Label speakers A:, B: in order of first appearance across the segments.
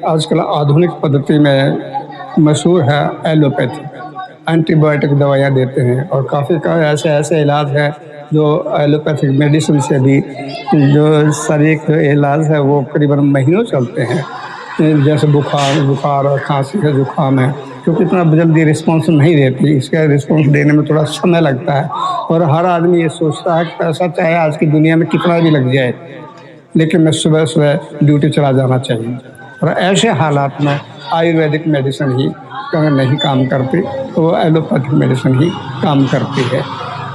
A: आजकल आधुनिक पद्धति में मशहूर है एलोपैथी। एंटीबायोटिक दवाइयाँ देते हैं और काफ़ी का ऐसे ऐसे इलाज हैं जो एलोपैथिक मेडिसिन से भी जो शरीर के इलाज है वो करीबन महीनों चलते हैं। जैसे बुखार और खांसी है, जुकाम है, क्योंकि इतना जल्दी रिस्पॉन्स नहीं देती, इसका रिस्पॉन्स देने में थोड़ा समय लगता है। और हर आदमी ये सोचता है कि पैसा चाहे आज की दुनिया में कितना भी लग जाए, लेकिन मैं सुबह-सुबह ड्यूटी चला जाना चाहिए। और ऐसे हालात में आयुर्वेदिक मेडिसिन ही नहीं काम करती, तो वो एलोपैथिक मेडिसिन ही काम करती है।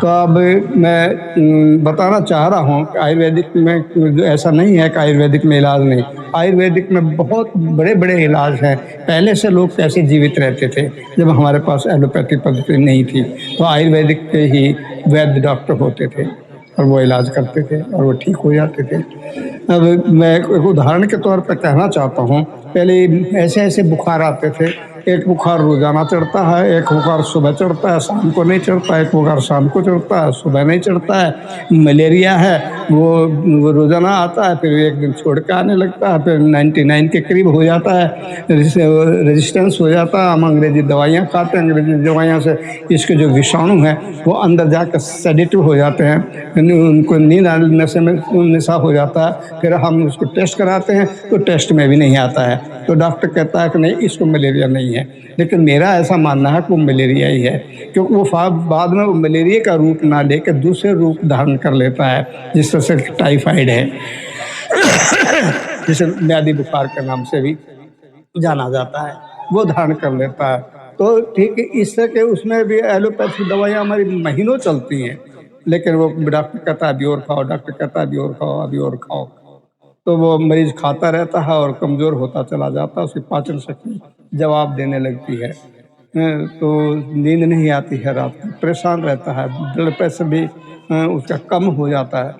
A: तो अब मैं बताना चाह रहा हूँ कि आयुर्वेदिक में जो ऐसा नहीं है कि आयुर्वेदिक में इलाज नहीं, आयुर्वेदिक में बहुत बड़े-बड़े इलाज हैं। पहले से लोग कैसे जीवित रहते थे, जब हमारे पास एलोपैथिक पद्धति नहीं थी, तो आयुर्वेदिक के ही वैद्य डॉक्टर होते थे और वो इलाज करते थे और वो ठीक हो जाते थे। अब मैं एक उदाहरण के तौर पे कहना चाहता हूँ, पहले ऐसे-ऐसे बुखार आते थे, एक बुखार रोज़ाना चढ़ता है, एक बुखार सुबह चढ़ता है, शाम को नहीं चढ़ता, एक बुखार शाम को चढ़ता है, सुबह नहीं चढ़ता है। मलेरिया है, वो रोज़ाना आता है, फिर एक दिन छोड़ के आने लगता है, फिर 99 के करीब हो जाता है, रेजिस्टेंस हो जाता है। हम अंग्रेज़ी दवाइयाँ खाते हैं, अंग्रेज़ी दवाइयाँ से इसके जो विषाणु हैं, वो अंदर जाकर सेडेटिव हो जाते हैं, उनको नींद नशे में नशा हो जाता है। फिर हम उसको टेस्ट कराते हैं, तो टेस्ट में भी नहीं आता है, तो डॉक्टर कहता है कि नहीं, इसको मलेरिया नहीं है। लेकिन मेरा ऐसा मानना है कि वो मलेरिया ही है, क्योंकि वो बाद में वो मलेरिया का रूप ना लेकर दूसरे रूप धारण कर लेता है, जिस तरह से टाइफाइड है जिसे म्यादी बुखार के नाम से भी जाना जाता है, वो धारण कर लेता है। तो ठीक इस तरह के उसमें भी एलोपैथी दवाइयाँ हमारी महीनों चलती हैं, लेकिन वो डॉक्टर कहता है अभी और खाओ, डॉक्टर कहता है अभी और खाओ, अभी और खाओ। तो वो मरीज़ खाता रहता है और कमज़ोर होता चला जाता है, उसकी पाचन शक्ति जवाब देने लगती है। तो नींद नहीं आती है रात को, परेशान रहता है, ब्लड प्रेशर भी उसका कम हो जाता है,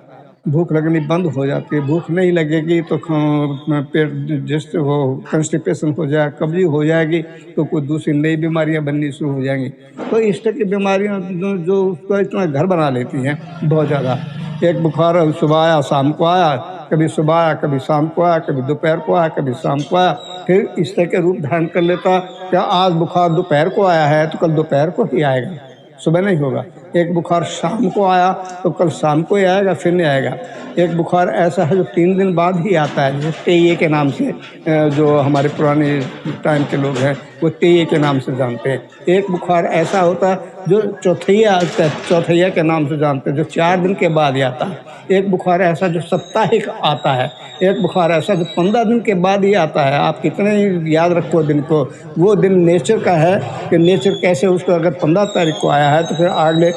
A: भूख लगनी बंद हो जाती है। भूख नहीं लगेगी तो पेट जैसे वो कंस्टिपेशन हो जाए, कब्ज़ी हो जाएगी, तो कोई दूसरी नई बीमारियाँ बननी शुरू हो जाएँगी। तो इस तरह की बीमारियाँ जो उसका इतना घर बना लेती हैं बहुत ज़्यादा। एक बुखार सुबह आया, शाम को आया, कभी सुबह आया, कभी शाम को आया, कभी दोपहर को आया, कभी शाम को आया, फिर इस तरह के रूप धारण कर लेता। क्या आज बुखार दोपहर को आया है तो कल दोपहर को ही आएगा, सुबह नहीं होगा। एक बुखार शाम को आया तो कल शाम को ही आएगा, फिर नहीं आएगा। एक बुखार ऐसा है जो 3 दिन बाद ही आता है, जैसे तेये के नाम से जो हमारे पुराने टाइम के लोग हैं वो तेये के नाम से जानते हैं। एक बुखार ऐसा होता है जो चौथैया के नाम से जानते हैं, जो 4 दिन के बाद ही आता है। एक बुखार ऐसा जो साप्ताहिक आता है, एक बुखार ऐसा जो 15 दिन के बाद ही आता है। आप कितने ही याद रखो दिन को, वो दिन नेचर का है कि नेचर कैसे उसको अगर 15 तारीख को आया है तो फिर अगले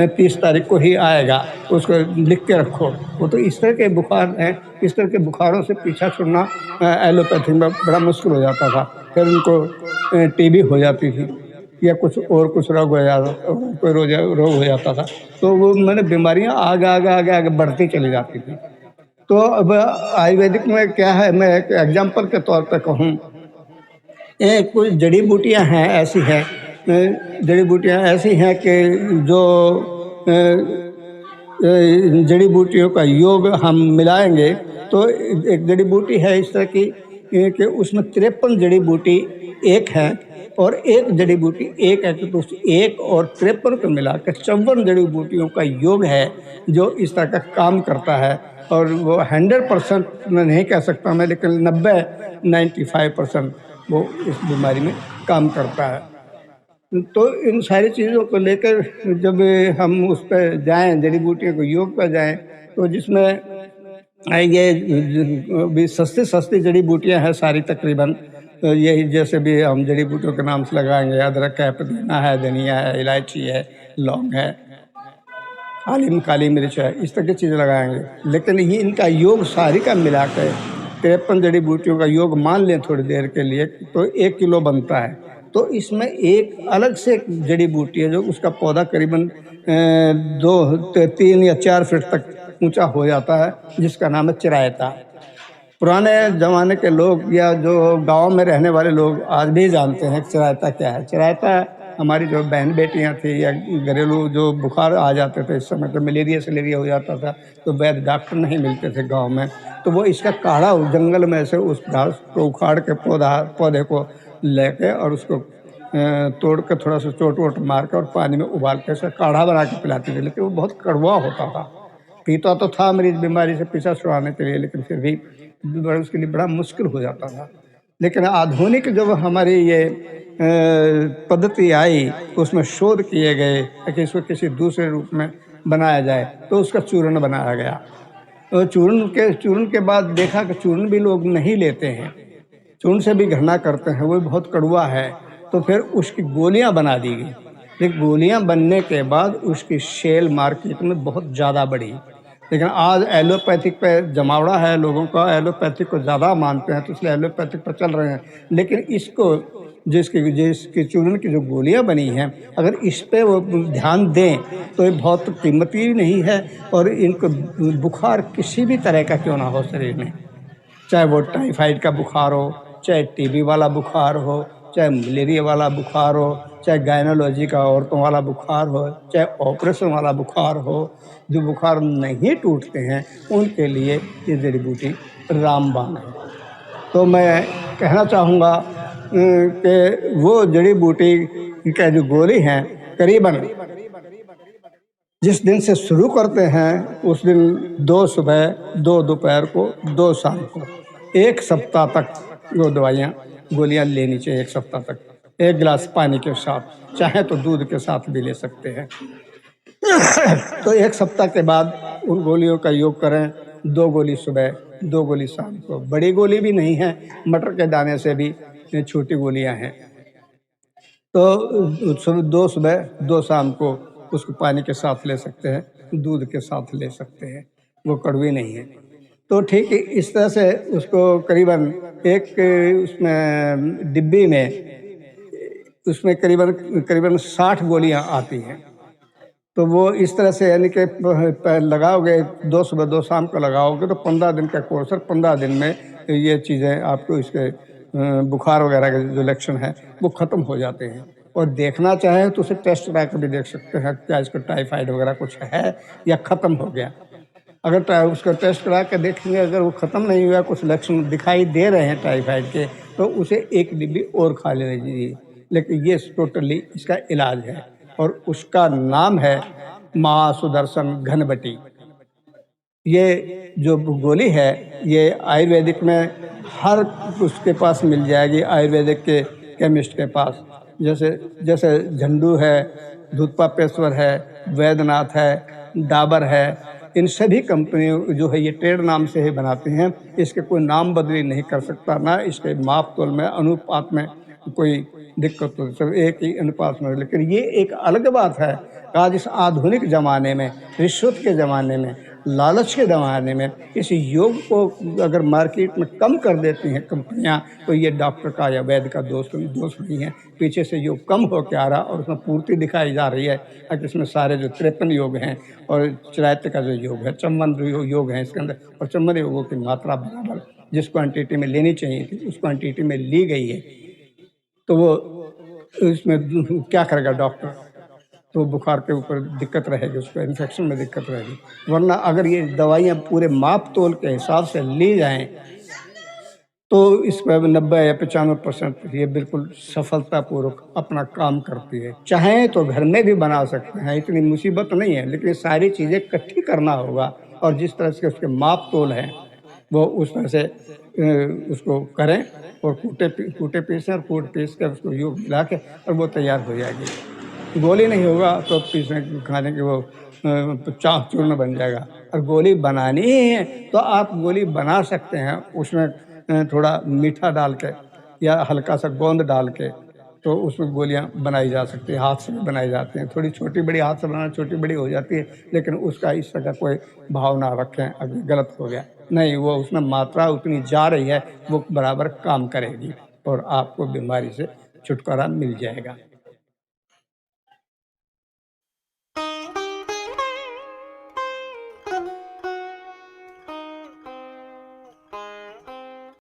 A: 30 तारीख को ही आएगा, उसको लिख के रखो। वो तो इस तरह के बुखार हैं, इस तरह के बुखारों से पीछा छुड़ना एलोपैथी में बड़ा मुश्किल हो जाता था। फिर उनको टीबी हो जाती थी या कुछ रोग हो जाता, कोई रोग हो जाता था, तो वो मैंने बीमारियाँ आगे बढ़ती चली जाती थी। तो अब आयुर्वेदिक में क्या है, मैं एक एग्जाम्पल के तौर पे कहूँ, कुछ जड़ी बूटियाँ हैं ऐसी हैं, जड़ी बूटियाँ ऐसी हैं कि जो जड़ी बूटियों का योग हम मिलाएंगे तो एक जड़ी बूटी है इस तरह की कि उसमें 53 जड़ी बूटी एक है और एक जड़ी बूटी एक है, तो एक और 53 को मिलाकर 54 जड़ी बूटियों का योग है जो इस तरह का काम करता है। और वो 100% मैं नहीं कह सकता मैं, लेकिन 95% वो इस बीमारी में काम करता है। तो इन सारी चीज़ों को लेकर जब हम उस पर जाएँ, जड़ी बूटियों को योग पर जाएँ, तो जिसमें ये भी सस्ती जड़ी बूटियाँ हैं सारी तकरीबन, तो यही जैसे भी हम जड़ी बूटियों के नाम से लगाएंगे, अदरक है, पुदीना है, धनिया है, इलायची है, लौंग है, काली मिर्च है, इस तरह की चीज़ें लगाएंगे। लेकिन ये इनका योग सारी का मिलाकर 53 जड़ी बूटियों का योग मान लें थोड़ी देर के लिए, तो 1 किलो बनता है। तो इसमें एक अलग से एक जड़ी बूटी है जो उसका पौधा करीबन 3 या 4 फीट तक ऊंचा हो जाता है, जिसका नाम है चिरायता। पुराने ज़माने के लोग या जो गाँव में रहने वाले लोग आज भी जानते हैं कि चिरायता क्या है। चिरायता हमारी जो बहन बेटियां थी या घरेलू जो बुखार आ जाते थे, इस समय तो मलेरिया सलेरिया हो जाता था, तो वैद्य डॉक्टर नहीं मिलते थे गांव में, तो वो इसका काढ़ा जंगल में से उस घास को उखाड़ के पौधे को लेके और उसको तोड़ के थोड़ा सा चोट वोट मार के और पानी में उबाल के ऐसा काढ़ा बना के पिलाते थे, लेकिन वो बहुत कड़वा होता था। पीता तो था मरीज बीमारी से पीछा छुड़ाने के लिए, लेकिन फिर भी उसके लिए बड़ा मुश्किल हो जाता था। लेकिन आधुनिक जब हमारी ये पद्धति आई, उसमें शोध किए गए कि इसको किसी दूसरे रूप में बनाया जाए, तो उसका चूर्ण बनाया गया। तो चूर्ण के बाद देखा कि चूर्ण भी लोग नहीं लेते हैं, चूर्ण से भी घृणा करते हैं, वो बहुत कड़वा है। तो फिर उसकी गोलियां बना दी गई। लेकिन गोलियां बनने के बाद उसकी सेल मार्केट में बहुत ज़्यादा बढ़ी। लेकिन आज एलोपैथिक पे जमावड़ा है लोगों का, एलोपैथिक को ज़्यादा मानते हैं, तो इसलिए एलोपैथिक पर चल रहे हैं। लेकिन इसको जिसकी चूर्ण की जो गोलियां बनी हैं, अगर इस पे वो ध्यान दें तो ये बहुत कीमती नहीं है, और इनको बुखार किसी भी तरह का क्यों ना हो शरीर में, चाहे वो टाइफाइड का बुखार हो, चाहे टीबी वाला बुखार हो, चाहे मलेरिया वाला बुखार हो, चाहे गायनोलॉजी का औरतों वाला बुखार हो, चाहे ऑपरेशन वाला बुखार हो, जो बुखार नहीं टूटते हैं उनके लिए ये जड़ी बूटी रामबाण है। तो मैं कहना चाहूँगा कि वो जड़ी बूटी का जो गोली हैं, करीबन जिस दिन से शुरू करते हैं उस दिन 2 सुबह, 2 दोपहर को, 2 शाम को, 1 सप्ताह तक वो गोलियां लेनी चाहिए। 1 सप्ताह तक 1 गिलास पानी के साथ, चाहे तो दूध के साथ भी ले सकते हैं। तो 1 सप्ताह के बाद उन गोलियों का योग करें, 2 गोली सुबह, 2 गोली शाम को। बड़ी गोली भी नहीं है, मटर के दाने से भी छोटी गोलियां हैं। तो 2 सुबह 2 शाम को उसको पानी के साथ ले सकते हैं, दूध के साथ ले सकते हैं, वो कड़वी नहीं है। तो ठीक इस तरह से उसको करीबन एक उसमें डिब्बी में उसमें करीबन 60 गोलियां आती हैं। तो वो इस तरह से यानी कि लगाओगे, 2 सुबह 2 शाम को लगाओगे तो 15 दिन का कोर्स है। 15 दिन में ये चीज़ें आपको इसके बुखार वगैरह के जो लक्षण हैं वो ख़त्म हो जाते हैं। और देखना चाहें तो उसे टेस्ट करा के भी देख सकते हैं क्या इसको टाइफाइड वगैरह कुछ है या ख़त्म हो गया। अगर उसका टेस्ट करा के देखेंगे, अगर वो ख़त्म नहीं हुआ, कुछ लक्षण दिखाई दे रहे हैं टाइफाइड के, तो उसे 1 डिब्बी और खा लेनी चाहिए। लेकिन ये टोटली इसका इलाज है, और उसका नाम है महासुदर्शन घनबटी। ये जो गोली है ये आयुर्वेदिक में हर उसके पास मिल जाएगी, आयुर्वेदिक के केमिस्ट के पास। जैसे जैसे झंडू है, धूतपापेश्वर है, वैद्यनाथ है, डाबर है, इन सभी कंपनियों जो है ये ट्रेड नाम से ही बनाती हैं। इसके कोई नाम बदली नहीं कर सकता, ना इसके माप तोल में अनुपात में कोई दिक्कत हो, सब एक ही अनुपात में। लेकिन ये एक अलग बात है, आज इस आधुनिक ज़माने में, रिश्वत के ज़माने में, लालच के ज़माने में इस योग को अगर मार्केट में कम कर देती हैं कंपनियां, तो ये डॉक्टर का या वैद्य का दोष नहीं है। पीछे से योग कम होकर आ रहा और उसमें पूर्ति दिखाई जा रही है कि इसमें सारे जो 53 योग हैं और चिरायत का जो योग है, चम्बन योग है इसके अंदर, और चम्बन योगों की मात्रा बराबर जिस क्वान्टिटी में लेनी चाहिए थी उस क्वान्टिटी में ली गई है। तो वो इसमें क्या करेगा डॉक्टर, तो बुखार के ऊपर दिक्कत रहेगी, उसको इन्फेक्शन में दिक्कत रहेगी। वरना अगर ये दवाइयाँ पूरे माप तोल के हिसाब से ली जाएं तो इसमें 90 या 95% ये बिल्कुल सफलतापूर्वक अपना काम करती है। चाहें तो घर में भी बना सकते हैं, इतनी मुसीबत नहीं है, लेकिन सारी चीज़ें इकट्ठी करना होगा, और जिस तरह से उसके माप तोल हैं वो उस तरह से उसको करें, और कूटे पीसें, और कूट पीस कर उसको योग मिला के और वो तैयार हो जाएगी। गोली नहीं होगा तो पीसने खाने के वो चूर्ण बन जाएगा। और गोली बनानी ही है तो आप गोली बना सकते हैं, उसमें थोड़ा मीठा डाल के या हल्का सा गोंद डाल के, तो उसमें गोलियां बनाई जा सकती है। हाथ से भी बनाई जाती हैं, थोड़ी छोटी बड़ी हाथ से बनाना छोटी बड़ी हो जाती है, लेकिन उसका इस तरह का कोई भाव ना रखें अगर गलत हो गया नहीं, वो उसमें मात्रा उतनी जा रही है वो बराबर काम करेगी और आपको बीमारी से छुटकारा मिल जाएगा।